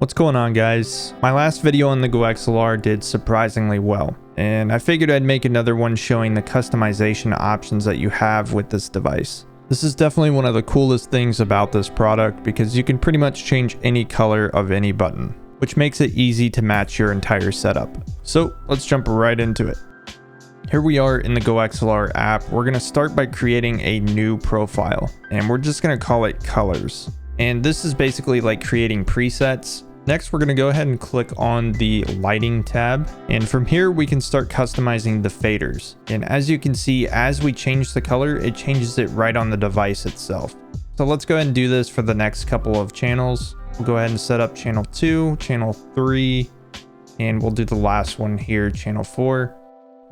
What's going on, guys? My last video on the GoXLR did surprisingly well, and I figured I'd make another one showing the customization options that you have with this device. This is definitely one of the coolest things about this product because you can pretty much change any color of any button, which makes it easy to match your entire setup. So let's jump right into it. Here we are in the GoXLR app. We're going to start by creating a new profile, and we're just going to call it colors. And this is basically like creating presets. Next, we're going to go ahead and click on the lighting tab. And from here, we can start customizing the faders. And as you can see, as we change the color, it changes it right on the device itself. So let's go ahead and do this for the next couple of channels. We'll go ahead and set up channel 2, channel 3, and we'll do the last one here, channel 4.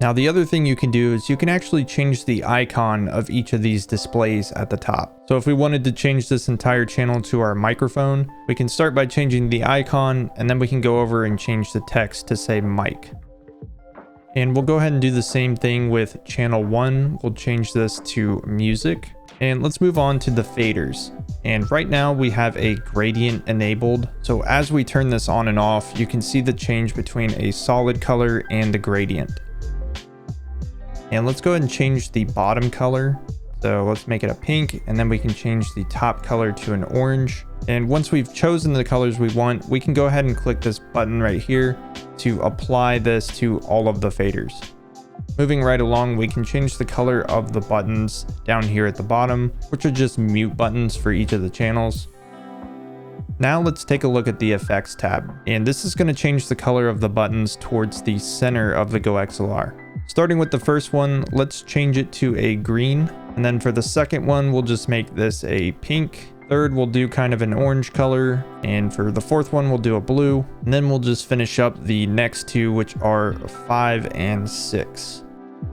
Now, the other thing you can do is you can actually change the icon of each of these displays at the top. So if we wanted to change this entire channel to our microphone, we can start by changing the icon, and then we can go over and change the text to say mic. And we'll go ahead and do the same thing with channel 1. We'll change this to music. And let's move on to the faders. And right now we have a gradient enabled. So as we turn this on and off, you can see the change between a solid color and the gradient. And let's go ahead and change the bottom color. So let's make it a pink, and then we can change the top color to an orange. And once we've chosen the colors we want, we can go ahead and click this button right here to apply this to all of the faders. Moving right along, we can change the color of the buttons down here at the bottom, which are just mute buttons for each of the channels. Now let's take a look at the effects tab. And this is going to change the color of the buttons towards the center of the GoXLR. Starting with the first one, let's change it to a green. And then for the second one, we'll just make this a pink. Third, we'll do kind of an orange color. And for the fourth one, we'll do a blue. And then we'll just finish up the next two, which are 5 and 6.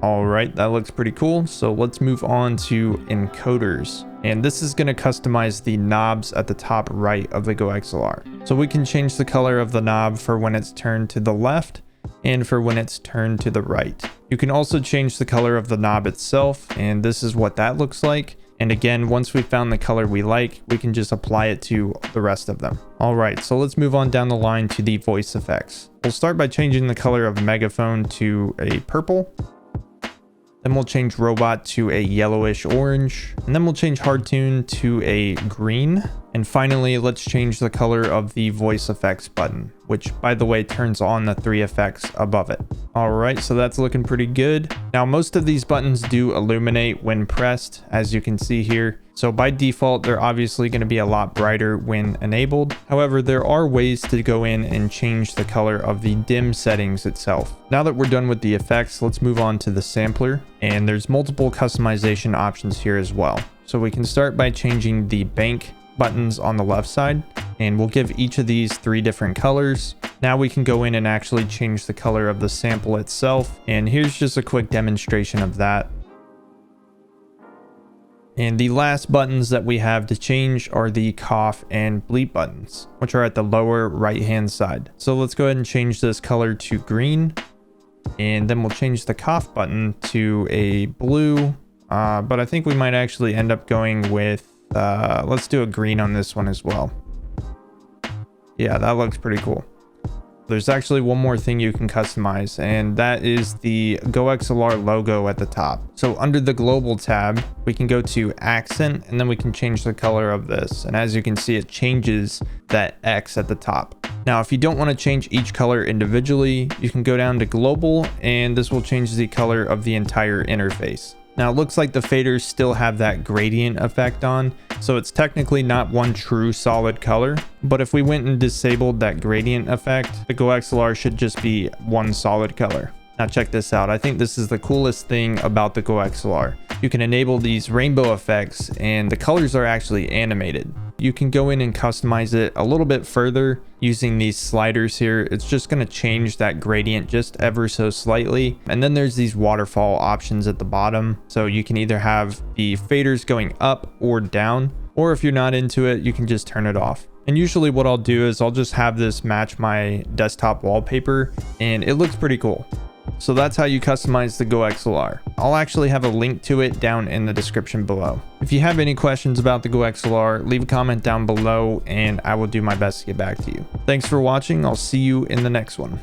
All right, that looks pretty cool. So let's move on to encoders. And this is going to customize the knobs at the top right of the GoXLR. So we can change the color of the knob for when it's turned to the left and for when it's turned to the right. You can also change the color of the knob itself, and this is what that looks like. And again, once we found the color we like, we can just apply it to the rest of them. All right, so let's move on down the line to the voice effects. We'll start by changing the color of megaphone to a purple. Then we'll change robot to a yellowish orange, and then we'll change hard tune to a green. And finally, let's change the color of the voice effects button, which by the way turns on the 3 effects above it. All right, so that's looking pretty good. Now, most of these buttons do illuminate when pressed, as you can see here. So by default, they're obviously going to be a lot brighter when enabled. However, there are ways to go in and change the color of the dim settings itself. Now that we're done with the effects, let's move on to the sampler. And there's multiple customization options here as well. So we can start by changing the bank buttons on the left side, and we'll give each of these 3 different colors. Now we can go in and actually change the color of the sample itself. And here's just a quick demonstration of that. And the last buttons that we have to change are the cough and bleep buttons, which are at the lower right hand side. So let's go ahead and change this color to green, and then we'll change the cough button to a blue, but I think we might actually end up going with let's do a green on this one as well. Yeah, that looks pretty cool. There's actually one more thing you can customize, and that is the GoXLR logo at the top. So under the global tab, we can go to accent, and then we can change the color of this. And as you can see, it changes that X at the top. Now, if you don't want to change each color individually, you can go down to global, and this will change the color of the entire interface. Now, it looks like the faders still have that gradient effect on, so it's technically not one true solid color. But if we went and disabled that gradient effect, the GoXLR should just be one solid color. Now check this out. I think this is the coolest thing about the GoXLR. You can enable these rainbow effects, and the colors are actually animated. You can go in and customize it a little bit further using these sliders here. It's just going to change that gradient just ever so slightly. And then there's these waterfall options at the bottom. So you can either have the faders going up or down, or if you're not into it, you can just turn it off. And usually what I'll do is I'll just have this match my desktop wallpaper, and it looks pretty cool. So that's how you customize the GoXLR. I'll actually have a link to it down in the description below. If you have any questions about the GoXLR, leave a comment down below and I will do my best to get back to you. Thanks for watching. I'll see you in the next one.